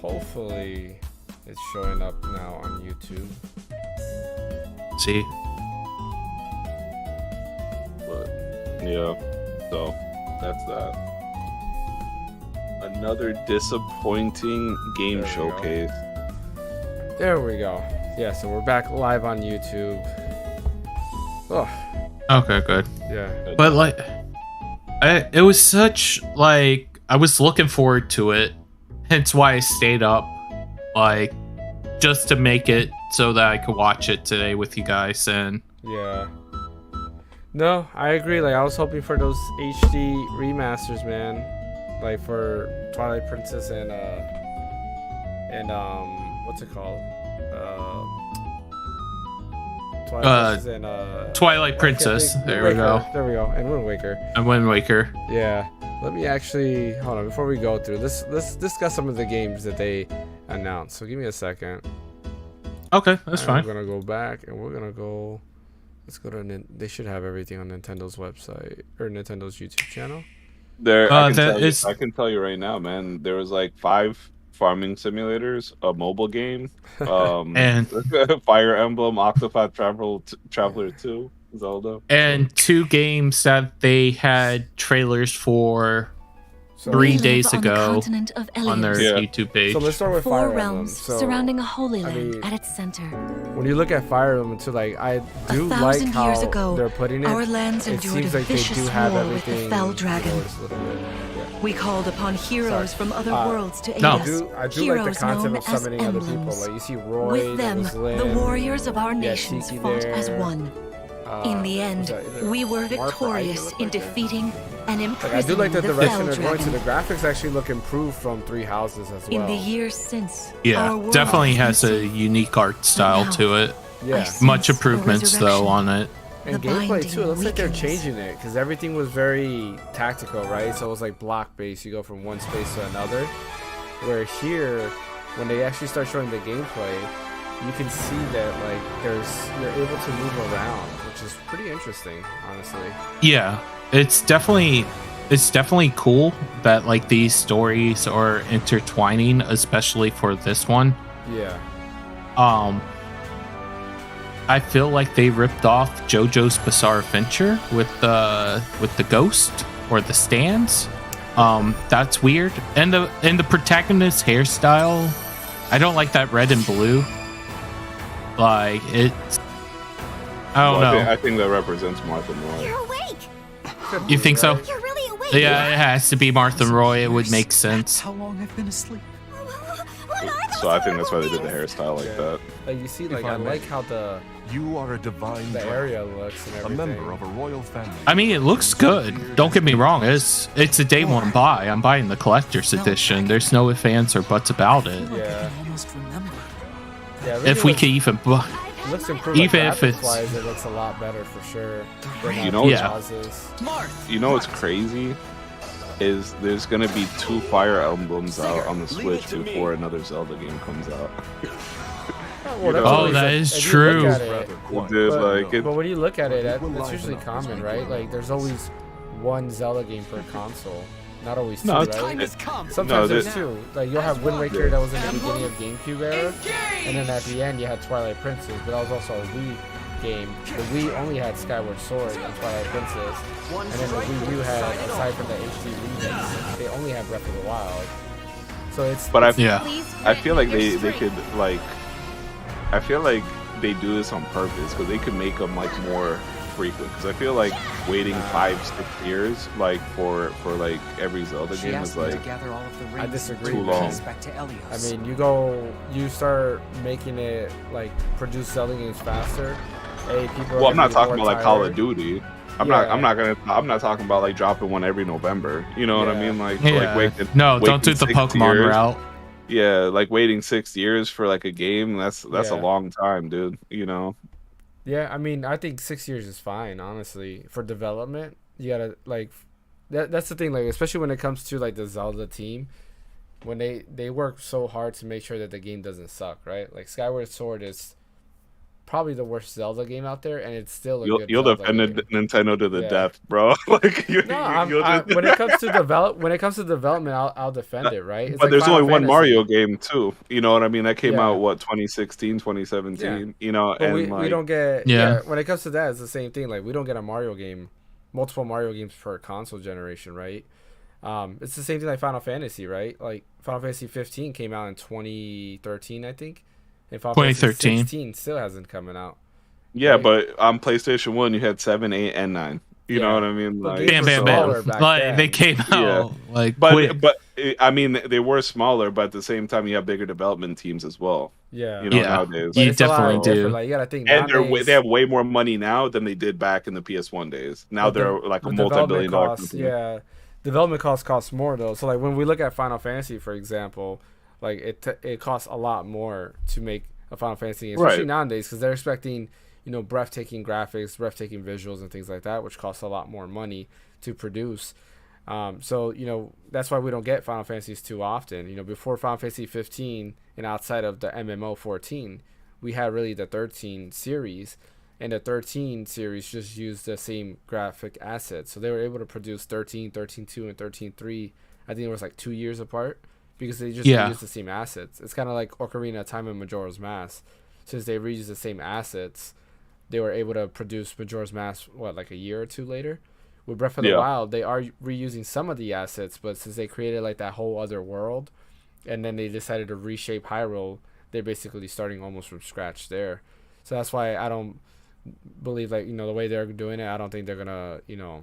Hopefully, it's showing up now on YouTube. See? But yeah, so that's that. Another disappointing game There we go. showcase. There we go. Yeah, so we're back live on YouTube. Oh, Okay, good. yeah. But like, it was such like I was looking forward to it, hence why I stayed up, like, just to make it so that I could watch it today with you guys. And Yeah. No, I agree. Like, I was hoping for those HD remasters, man. Like for Twilight Princess and what's it called? Twilight Princess and Twilight Princess. There we go. There we go. And Wind Waker. And Wind Waker. Yeah. Let me actually hold on before we go through. Let's discuss some of the games that they announced. So give me a second. Okay, that's I'm fine. gonna go back and we're gonna go. Let's go to. They should have everything on Nintendo's website or Nintendo's YouTube channel. There, that I can tell you right now, man. There was like 5 farming simulators, a mobile game, And- Fire Emblem, Octopath Traveler 2, Zelda. And 2 games that they had trailers for So, 3 We live days on the ago continent of on their Elios. Yeah. YouTube page. so let's start with 4 Fire Emblem. realms So surrounding a holy I land mean, at its center. when you look at Fire Emblem too, like I do like 1,000 how years ago, they're putting it. our lands It endured seems a like they vicious do have war with the everything. fell dragon. in order to look good. Yeah. We called upon heroes Sorry. from other worlds to aid No. I us. do like the Heroes concept known of summoning as other people. emblems. Like you see Roy, With them, there was the Lyn, warriors of our yeah, nations Tiki fought as there. one. In the end, we were victorious in defeating and Like, I do like imprisoning the the direction fell they're going to. dragon. The graphics actually look improved from Three Houses as well. In the years since, Yeah, our world definitely has was a empty. unique art style to it. yeah. sense Much the improvements though resurrection. on it. And The gameplay binding too. It looks like they're weakens. changing it because everything was very tactical, right? So it was like block based. You go from one space to another. Where here, when they actually start showing the gameplay, you can see that like you're able to move around, which is pretty interesting, honestly. Yeah, it's definitely cool that like these stories are intertwining, especially for this one. Yeah. I feel like they ripped off JoJo's Bizarre Adventure with the ghost or the stands. That's weird. And the protagonist's hairstyle, I don't like that red and blue. Like it's, I don't know. I think that represents Martha Moore. You're awake! You think so? You're really awake! Yeah, it has to be Martha Roy. It would make sense. How long I've been asleep? What are those So I think that's why they did the horrible hairstyle like Yeah. that. Like you see, If like I I may. like how the You are a divine dragon, area looks and a everything. member of a royal family. I mean, it looks good. Don't get me wrong. It's a day one buy. I'm buying the collector's edition. There's no ifs, ands, or buts about it. Yeah. almost remember. Yeah. it If really we could even buy. looks improved. even Like, if it's- graphics-wise, it looks a lot better for sure. than You know Three what's- Houses. You know what's crazy? Is there's gonna be 2 Fire Emblems out on the Switch before another Zelda game comes out. Well, that's Oh, always that a- is if you true. look at it, Dude, but, like it, but when you look at it, will that's liven usually up his common, right? return. Like, there's always one Zelda game per console. Not always two, No, right? it's- Time has come. Sometimes No, there's two. Like, you'll have Wind Waker that was in the beginning of GameCube era, and then at the end you had Twilight Princess, but that was also a Wii game. The Wii only had Skyward Sword and Twilight Princess, and then the Wii U had, aside from the HD remix, they only have Breath of the Wild. So it's but I Yeah. I feel like they could like I feel like they do this on purpose because they could make them like more frequent. Because I feel like waiting 5-6 years like for like every Zelda She game is asked me to like gather all of the I rings disagree. Too and long. bring us back to Elios. I mean, you start making it like produce Zelda games faster. Hey, people. well, I'm not talking more about like Call of tired. Duty. I'm Yeah. not talking about like dropping one every November. You know what I Yeah. mean? Like Yeah. waiting, No, don't do waiting the 6 Pokemon years. route. Yeah, like waiting 6 years for like a game. That's Yeah. a long time, dude. You know. Yeah, I mean, I think 6 years is fine, honestly, for development. You gotta like, that's the thing, like especially when it comes to like the Zelda team, when they work so hard to make sure that the game doesn't suck, right? Like Skyward Sword is probably the worst Zelda game out there, and it's still a You'll good you'll Zelda defend game. Nintendo to the Yeah. death, bro. Like No, when it comes to development, I'll defend it, right? It's but like there's Final only one Fantasy. Mario game too. You know what I mean? That came Yeah. out 2016, 2017. Yeah. You know, But and we like don't get Yeah. when it comes to that, it's the same thing. Like we don't get a Mario game, multiple Mario games per console generation, right? It's the same thing like Final Fantasy, right? Like Final Fantasy 15 came out in 2013, I think, and Final 2013. Fantasy 16 still hasn't coming out. yeah, right? but on PlayStation 1 you had 7, 8, and 9. You know Yeah. what I mean? But Like, games Bam, were bam, smaller bam. back Like then. they came out like but quick. I mean they were smaller, but at the same time you have bigger development teams as well. Yeah, You know, Yeah. nowadays. But You it's a lot definitely do. different. Like you gotta think, And nowadays, they have way more money now than they did back in the PS1 days. Now but they're the- like a the multi-billion dollar development costs, company. yeah, development costs more though. So like when we look at Final Fantasy, for example, like it costs a lot more to make a Final Fantasy game, especially Right. nowadays, because they're expecting breathtaking graphics, breathtaking visuals, and things like that, which costs a lot more money to produce. So that's why we don't get Final Fantasies too often. Before Final Fantasy 15 and outside of the MMO 14, we had really the 13 series, and the 13 series just used the same graphic assets. So they were able to produce 13, 13.2, and 13.3. I think it was like 2 years apart because they just Yeah. reused the same assets. It's kind of like Ocarina of Time and Majora's Mask. Since they reused the same assets, they were able to produce Majora's Mask, like a year or two later? With Breath of the Yeah. Wild, they are reusing some of the assets, but since they created like that whole other world, and then they decided to reshape Hyrule, they're basically starting almost from scratch there. So that's why I don't believe the way they're doing it. I don't think they're gonna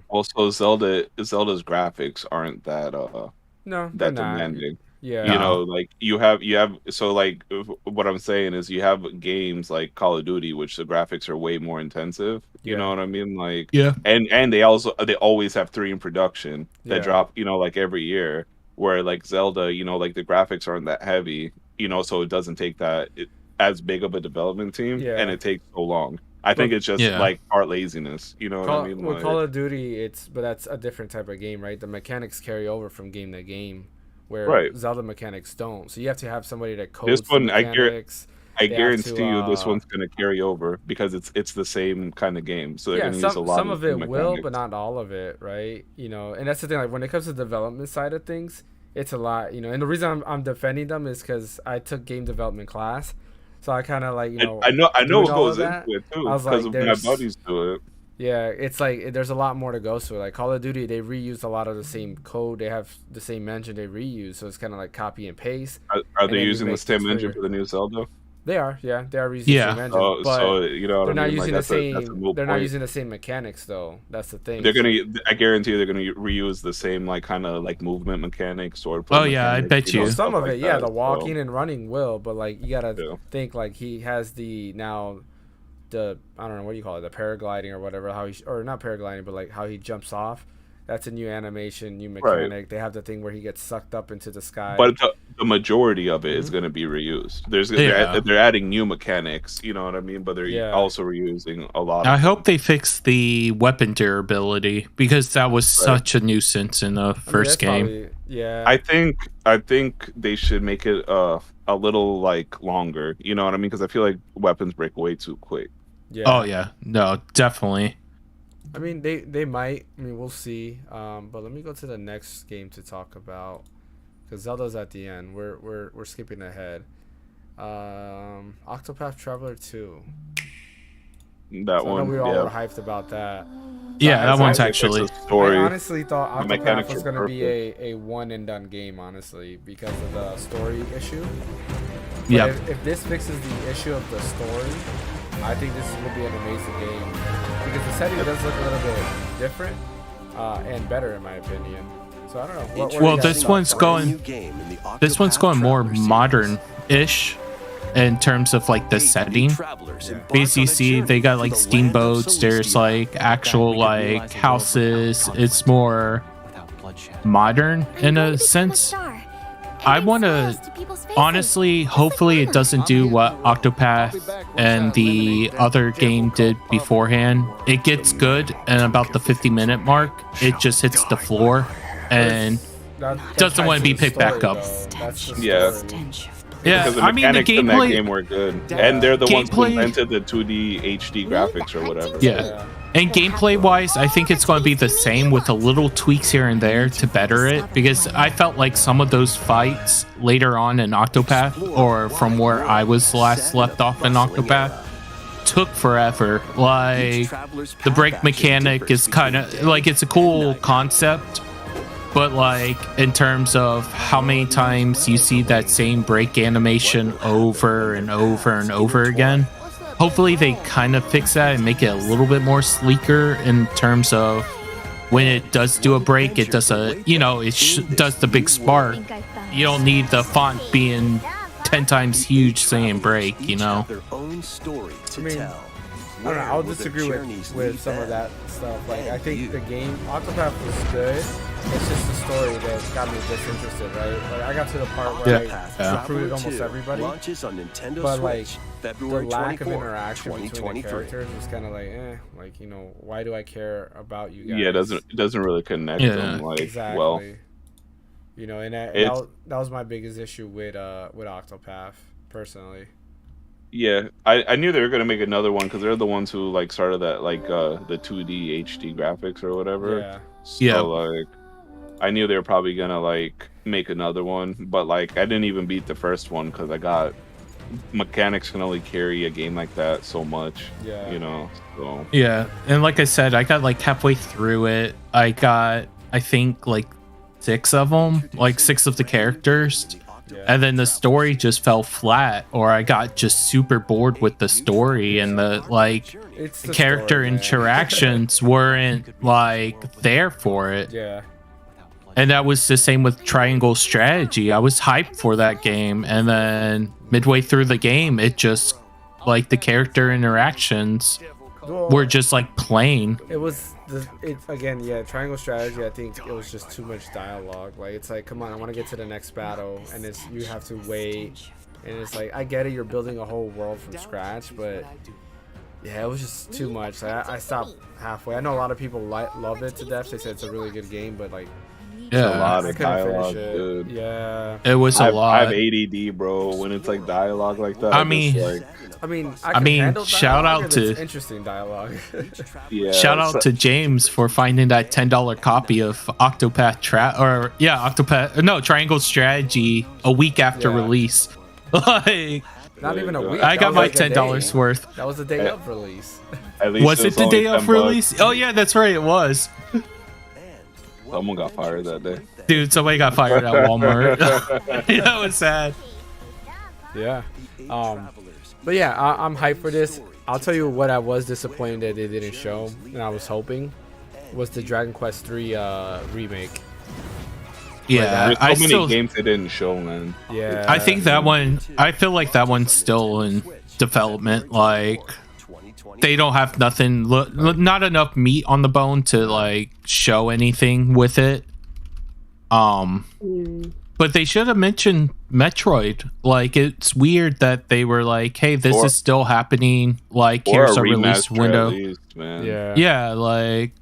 Also, Zelda's graphics aren't that no, they're that not. demanding. Yeah, You know, like you have so like what I'm saying is you have games like Call of Duty, which the graphics are way more intensive. You Yeah. know what I mean? Like Yeah. and they always have 3 in production that Yeah. drop, like every year. Where like Zelda, like the graphics aren't that heavy, so it doesn't take as big of a development team, Yeah. and it takes so long. I think it's just Yeah. like part laziness. You know what I mean? With Like, Call of Duty, but that's a different type of game, right? The mechanics carry over from game to game, where Right. Zelda mechanics don't. So you have to have somebody that codes This one, the I mechanics. I They have guarantee to, you this one's going to carry over because it's the same kind of game. So they're Yeah, going to use a lot some of the it will, mechanics. but not all of it, right? And that's the thing. Like when it comes to the development side of things, it's a lot. And the reason I'm defending them is because I took game development class, so I kind of like I know doing what all goes of that, into it too I was because like, of my there's- buddies do it. Yeah, it's like there's a lot more to go to. Like Call of Duty, they reused a lot of the same code. They have the same engine they reuse, so it's kind of like copy and paste. Are and they then you using the make same things engine bigger. for the new Zelda? They are reusing Yeah. the same engine, Oh, but so you know what they're I not mean? using Like, the that's a same. moot They're not point. using the same mechanics though. That's the thing. They're gonna. I guarantee they're gonna reuse the same like kind of like movement mechanics or. Oh, yeah, I bet you. Well, some stuff of it, like yeah, that, the so- walking and running will, but like you gotta Yeah. think like he has the I don't know what do you call it, the paragliding or whatever, or not paragliding, but like how he jumps off. That's a new animation, new mechanic. They have the thing where he gets sucked up into the sky. But the majority of it is Mm-hmm. going to be reused. Yeah. They're adding new mechanics, you know what I mean? But they're Yeah. also reusing a lot. I of hope they fix the weapon durability because that was such a nuisance in the I mean, first that's game. probably- yeah. I think they should make it a little like longer. You know what I mean? Because I feel like weapons break way too quick. yeah. Oh yeah, no, definitely. I mean, they might. I mean, we'll see. But let me go to the next game to talk about, because Zelda's at the end. We're skipping ahead. Octopath Traveler 2. That So I know one, we all were yeah. hyped about that. Yeah, that one's It's a actually. story. I honestly thought The Octopath mechanics was are going to be a one and done game, honestly, because of the story issue. But Yeah. if this fixes the issue of the story, I think this will be an amazing game, because the setting does look a little bit different and better in my opinion. So I don't know. What are Well, you guys this thoughts one's on it? going. This one's going more modern-ish in terms of like the setting. Basically, see they got like steamboats. There's like actual like houses. It's more modern in a sense. I want to honestly, hopefully, it doesn't do what Octopath and the other game did beforehand. It gets good, and about the 50-minute mark, it just hits the floor and That doesn't ties want to be the picked back story, up. though. That's the Yeah. story. Yeah, Because the I mean the mechanics in that game gameplay. were good, and they're the ones who Gameplay- invented the 2D HD graphics or whatever. Yeah. And gameplay wise, I think it's going to be the same with a little tweaks here and there to better it, because I felt like some of those fights later on in Octopath, or from where I was last left off in Octopath, took forever. Like the break mechanic is kind of like, it's a cool concept, but like in terms of how many times you see that same break animation over and over and over again, hopefully they kind of fix that and make it a little bit more sleeker in terms of when it does do a break, it does a, you know, it does the big spark. You don't need the font being 10 times huge saying break, you know. I mean, I don't know, I'll disagree with some of that stuff. Like, I think the game, Octopath was good. It's just the story that got me disinterested, right? Like, I got to the part where I recruited almost everybody, but like, the lack of interaction between the characters was kind of like, like, you know, why do I care about you guys? Yeah, it doesn't really connect them like exactly. well. You know, and that was my biggest issue with Octopath, personally. Yeah, I knew they were gonna make another one because they're the ones who like started that like the 2D HD graphics or whatever. Yeah. So like, I knew they were probably gonna like make another one, but like I didn't even beat the first one because I got mechanics can only carry a game like that so much. Yeah. You know. So. Yeah, and like I said, I got like halfway through it. I got, I think, like 6 of them, like 6 of the characters. And then the story just fell flat, or I got just super bored with the story, and the like the character story, interactions weren't like there for it. Yeah. And that was the same with Triangle Strategy. I was hyped for that game, and then midway through the game, it just like the character interactions were just like plain. It was again, yeah, Triangle Strategy, I think it was just too much dialogue. Like, it's like, come on, I want to get to the next battle, and it's you have to wait, and it's like, I get it, you're building a whole world from scratch, but yeah, it was just too much. Like, I stopped halfway. I know a lot of people love it to death. They said it's a really good game, but like, yeah, a lot of couldn't dialogue, finish it. dude. Yeah, it was a lot. I have ADD, bro. When it's like dialogue like that, I mean, I mean, handle shout dialogue, out to interesting dialogue. yeah, shout out to James for finding that $10 copy of Octopath Triangle Strategy a week after release. Like, not even a week. I got my like $10 worth. That was the day of release. At least Was it the day of release? Oh yeah, that's right, it was. Someone got fired that day. Dude, somebody got fired at Walmart. That was sad. Yeah. But yeah, I'm hyped for this. I'll tell you what I was disappointed that they didn't show, and I was hoping, was the Dragon Quest 3 remake. Yeah, there's so many games they didn't show, man. Yeah. I think that one, I feel like that one's still in development. Like, they don't have nothing, not enough meat on the bone to like show anything with it. But they should have mentioned Metroid. Like, it's weird that they were like, hey, this is still happening. Like, here's a release window. Least, man. Yeah, like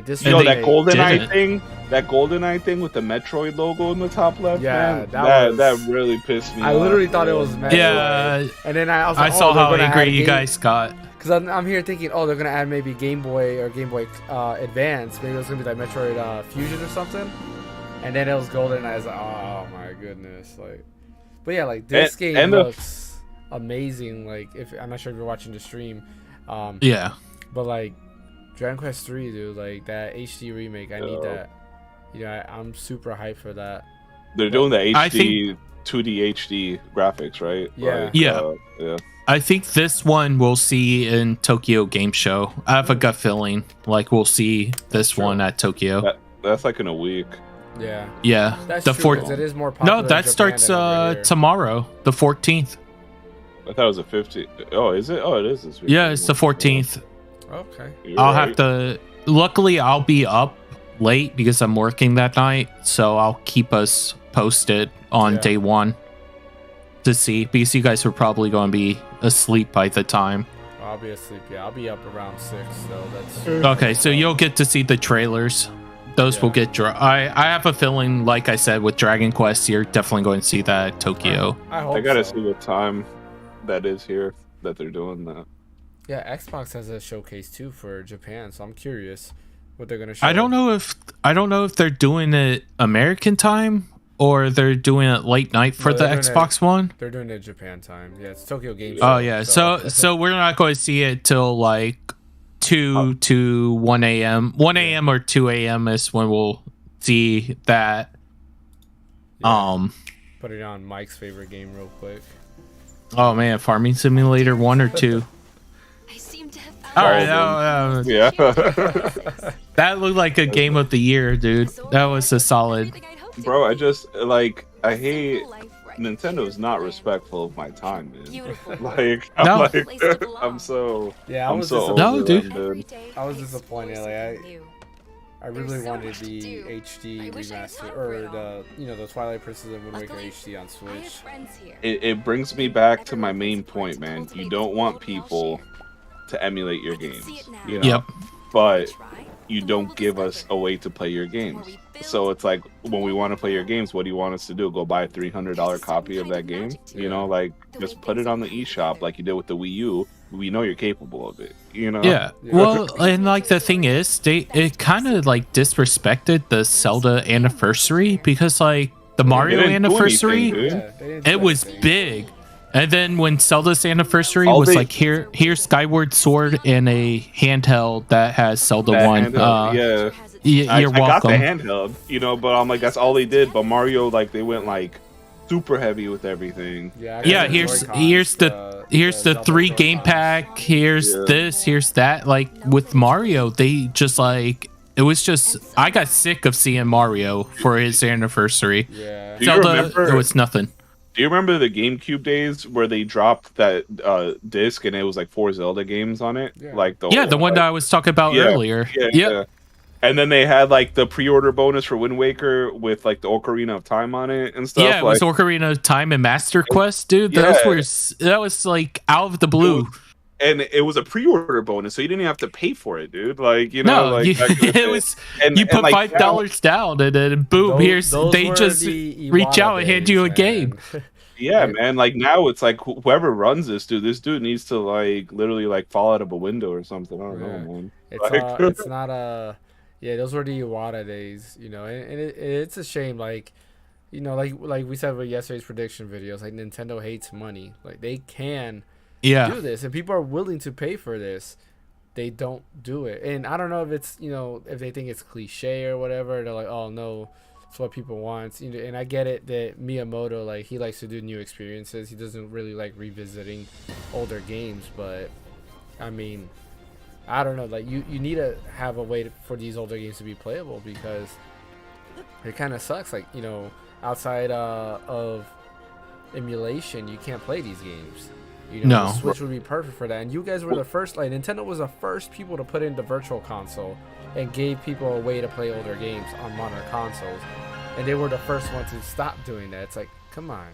this. You know that GoldenEye thing? That GoldenEye thing with the Metroid logo in the top left? Yeah, man? That really pissed me off. I literally thought it was Metroid. Yeah. And then I was like, I saw how angry you guys got. Because I'm here thinking, oh, they're going to add maybe Game Boy or Game Boy Advance. Maybe it was going to be like Metroid Fusion or something. And then it was Golden, and I was like, oh my goodness. Like, but yeah, like, this game looks amazing. Like, I'm not sure if you're watching the stream. Yeah. But like, Dragon Quest 3, dude, like that HD remake, I need that. You know, I'm super hyped for that. They're doing the HD, 2D HD graphics, right? Yeah. Like, yeah. I think this one we'll see in Tokyo Game Show. I have a gut feeling like we'll see this one at Tokyo. That's like in a week. Yeah. Yeah. That's the true, 'cause it is more popular No, that in starts tomorrow, the 14th. I thought it was the 15th. Oh, is it? Oh, it is this week. Yeah, it's the 14th. Okay. I'll have to. Luckily, I'll be up late because I'm working that night, so I'll keep us posted on day one to see, because you guys are probably going to be asleep by the time. I'll be asleep. Yeah, I'll be up around 6. So that's okay. So you'll get to see the trailers. those will get I have a feeling, like I said, with Dragon Quest, you're definitely going to see that at Tokyo. I hope I gotta so. see what time that is here that they're doing that. Yeah, Xbox has a showcase too for Japan, so I'm curious what they're gonna show. I don't know if they're doing it American time or they're doing it late night for No, the they're doing Xbox One. They're doing it Japan time. Yeah, it's Tokyo Game Show. Oh yeah, so we're not going to see it till like 2 to 1 a.m. 1 a.m. or 2 a.m. is when we'll see that. Yeah. Put it on Mike's favorite game real quick. Oh man, Farming Simulator 1 or 2. I seem to have All found right, Yeah. that looked like a game of the year, dude. That was a solid. everything I'd hoped it Bro, would I be. just like I hate Simple life right Nintendo's not here. respectful of my time, man. Beautiful. Like No. I'm Place to belong. I'm so Yeah, I I'm was so disappointed. over No, dude. them, Every dude. day I was I disappointed, explore like, something new. I really There's so wanted much to the do. HD I wish I had remaster time for or it all. the Twilight Princess and Wind Waker Luckily, HD on I have Switch. friends here. It brings me back to my Everyone main thinks it's important point, to man. cultivate You the don't want world we all people share. to emulate your I can games, see it now. you know. Yep. But Try, you the more don't we'll give us discover. a way to play your The more games. we build, So it's like when we want to play your games, what do you want us to do? Go buy a $300 There's a copy of certain that kind of game? magic to You it. know, like The just way put things it on the are put eShop together. like you did with the Wii U. We know you're capable of it. You know? Yeah. Yeah. Well, and like the thing is, it kind of like disrespected the Zelda anniversary because like the Mario didn't do anniversary, anything, dude. Yeah, they didn't do it was anything. big. And then when Zelda's anniversary All was they- like here's Skyward Sword and a handheld that has Zelda That 1. handheld, yeah. You're I got the welcome. handheld, you know, but I'm like, that's all they did. But Mario, like, they went like super heavy with everything. Yeah, I Yeah, got here's Joy-Cons, here's the Zelda 3 game Joy-Cons. pack, here's Yeah. this, here's that. Like with Mario, they just like it was just I got sick of seeing Mario for his anniversary. Yeah. Do you Zelda, remember- it was nothing. Do you remember the GameCube days where they dropped that disc and it was like 4 Zelda games on it? Yeah. Like Yeah, the one that I was talking about earlier. Yeah, Yep. yeah. And then they had like the pre-order bonus for Wind Waker with like the Ocarina of Time on it and stuff. Yeah, it was like, Ocarina of Time and Master Quest, dude. Yeah. That was like out of the blue. and it was a pre-order bonus, so you didn't even have to pay for it, dude. Like, you know, No, like back in the day. it was And- you and, put like, $5 down and then boom, here's Those they were just the reach Iwata out and hand you a days, game. man. Yeah, man. Like now, it's like whoever runs this dude needs to like literally like fall out of a window or something. I don't Yeah. know, man. It's not a yeah. Those were the Iwata days, and it's a shame. Like, like we said with yesterday's prediction videos, like Nintendo hates money. Like they can Yeah. do this, and people are willing to pay for this. They don't do it, and I don't know if it's if they think it's cliche or whatever. They're like, oh no, it's what people want. And I get it that Miyamoto, like, he likes to do new experiences. He doesn't really like revisiting older games, but I mean, I don't know. Like, you need to have a way for these older games to be playable, because it kind of sucks. Like, outside of emulation, you can't play these games. No. The Switch would be perfect for that. And you guys were the first. Like, Nintendo was the first people to put in the Virtual Console and gave people a way to play older games on modern consoles. And they were the first ones to stop doing that. It's like, come on.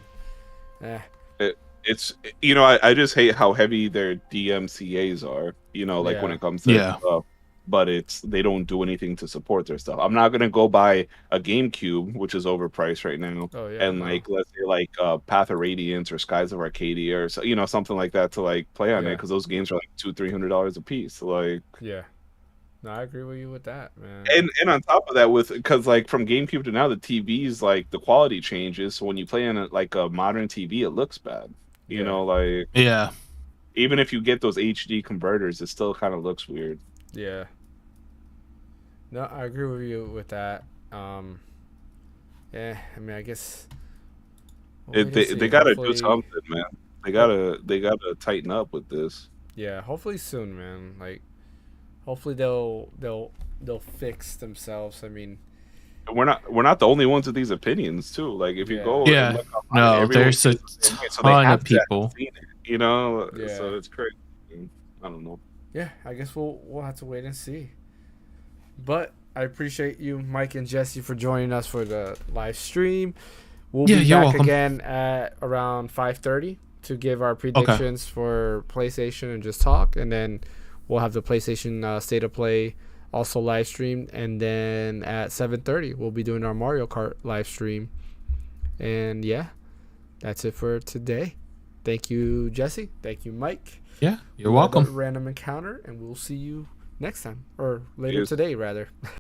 It's I just hate how heavy their DMCA's are. Like when Yeah. it comes to Yeah. stuff. But they don't do anything to support their stuff. I'm not gonna go buy a GameCube, which is overpriced right now. Oh, yeah. And no. like let's say like Path of Radiance or Skies of Arcadia or something like that to like play on it, Yeah. because those games are like $200-$300 a piece. Like Yeah. No, I agree with you with that, man. and on top of that, because like from GameCube to now, the TVs, like the quality changes. So when you play in a modern TV, it looks bad. Yeah. Like Yeah. even if you get those HD converters, it still kind of looks weird. Yeah. No, I agree with you with that. Yeah, I mean, I guess we'll wait and see. They gotta do Hopefully- something, man. They gotta tighten up with this. Yeah, hopefully soon, man. Like, hopefully they'll fix themselves. I mean, And we're not the only ones with these opinions too. Like if you Yeah. go, Yeah. and look online, No, everyone there's a feels the same way, so they ton have of to have people. seen it, Yeah. So it's crazy. I don't know. yeah, I guess we'll have to wait and see. But I appreciate you, Mike and Jesse, for joining us for the live stream. We'll Yeah, be you're back welcome. again at around 5:30 to give our predictions for PlayStation and just talk, and then we'll have the PlayStation State of Play also live streamed. And then at 7:30, we'll be doing our Mario Kart live stream. And yeah, that's it for today. Thank you, Jesse. Thank you, Mike. Yeah, you're welcome. Random encounter, and we'll see you next time, or later today, rather.